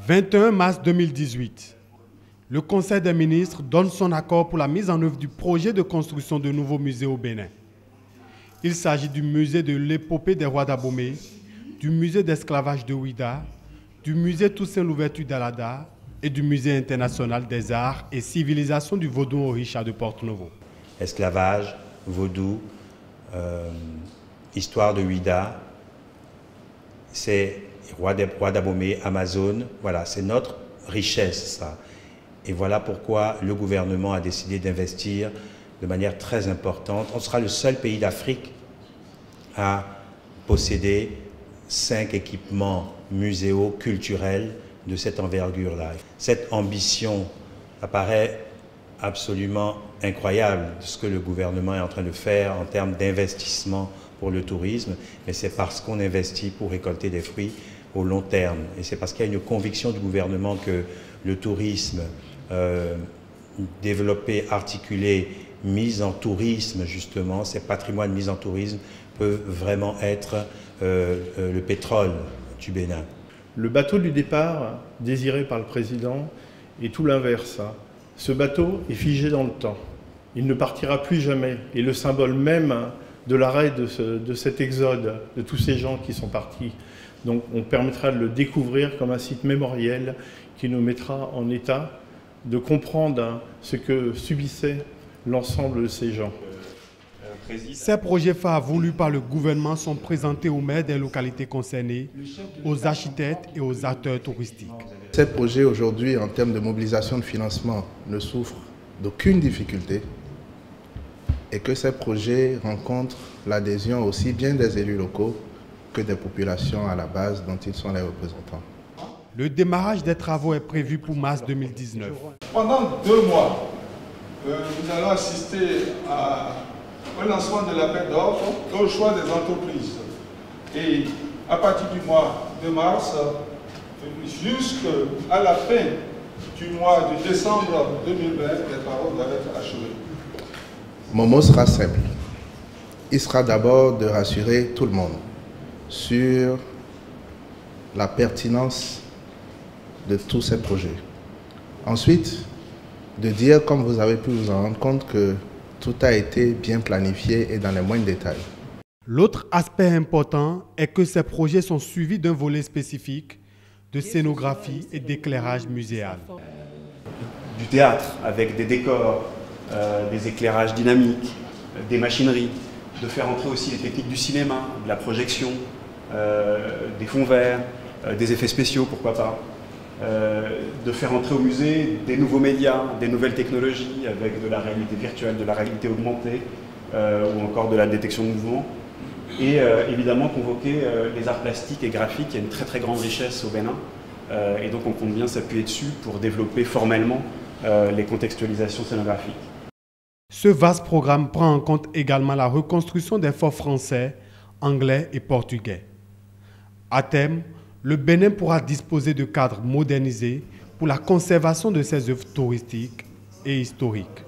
21 mars 2018, le Conseil des ministres donne son accord pour la mise en œuvre du projet de construction de nouveaux musées au Bénin. Il s'agit du musée de l'épopée des rois d'Abomey, du musée d'esclavage de Ouidah, du musée Toussaint Louverture d'Alada et du musée international des arts et civilisations du Vaudou Orisha de Porto-Novo. Esclavage, vaudou, histoire de Ouidah, c'est roi d'Abomey, Amazone, voilà, c'est notre richesse ça. Et voilà pourquoi le gouvernement a décidé d'investir de manière très importante. On sera le seul pays d'Afrique à posséder 5 équipements muséaux culturels de cette envergure-là. Cette ambition apparaît absolument incroyable, ce que le gouvernement est en train de faire en termes d'investissement pour le tourisme, mais c'est parce qu'on investit pour récolter des fruits au long terme. Et c'est parce qu'il y a une conviction du gouvernement que le tourisme développé, articulé, mis en tourisme justement, ces patrimoines mis en tourisme peuvent vraiment être le pétrole du Bénin. Le bateau du départ désiré par le président est tout l'inverse. Ce bateau est figé dans le temps. Il ne partira plus jamais. Et le symbole même de l'arrêt de cet exode, de tous ces gens qui sont partis. Donc on permettra de le découvrir comme un site mémoriel qui nous mettra en état de comprendre ce que subissait l'ensemble de ces gens. Ces projets phares voulus par le gouvernement sont présentés aux maires des localités concernées, aux architectes et aux acteurs touristiques. Ces projets aujourd'hui, en termes de mobilisation de financement, ne souffrent d'aucune difficulté et que ces projets rencontrent l'adhésion aussi bien des élus locaux que des populations à la base dont ils sont les représentants. Le démarrage des travaux est prévu pour mars 2019. Pendant 2 mois, nous allons assister au lancement de l'appel d'offres et au choix des entreprises. Et à partir du mois de mars, jusqu'à la fin du mois de décembre 2020, les travaux doivent être achevés. Mon mot sera simple. Il sera d'abord de rassurer tout le monde sur la pertinence de tous ces projets. Ensuite, de dire, comme vous avez pu vous en rendre compte, que tout a été bien planifié et dans les moindres détails. L'autre aspect important est que ces projets sont suivis d'un volet spécifique de scénographie et d'éclairage muséal. Du théâtre avec des décors, des éclairages dynamiques, des machineries, de faire entrer aussi les techniques du cinéma, de la projection, des fonds verts, des effets spéciaux, pourquoi pas. De faire entrer au musée des nouveaux médias, des nouvelles technologies avec de la réalité virtuelle, de la réalité augmentée ou encore de la détection de mouvement. Et évidemment convoquer les arts plastiques et graphiques. Il y a une très très grande richesse au Bénin et donc on compte bien s'appuyer dessus pour développer formellement les contextualisations scénographiques. Ce vaste programme prend en compte également la reconstruction des forts français, anglais et portugais. À terme, le Bénin pourra disposer de cadres modernisés pour la conservation de ses œuvres touristiques et historiques.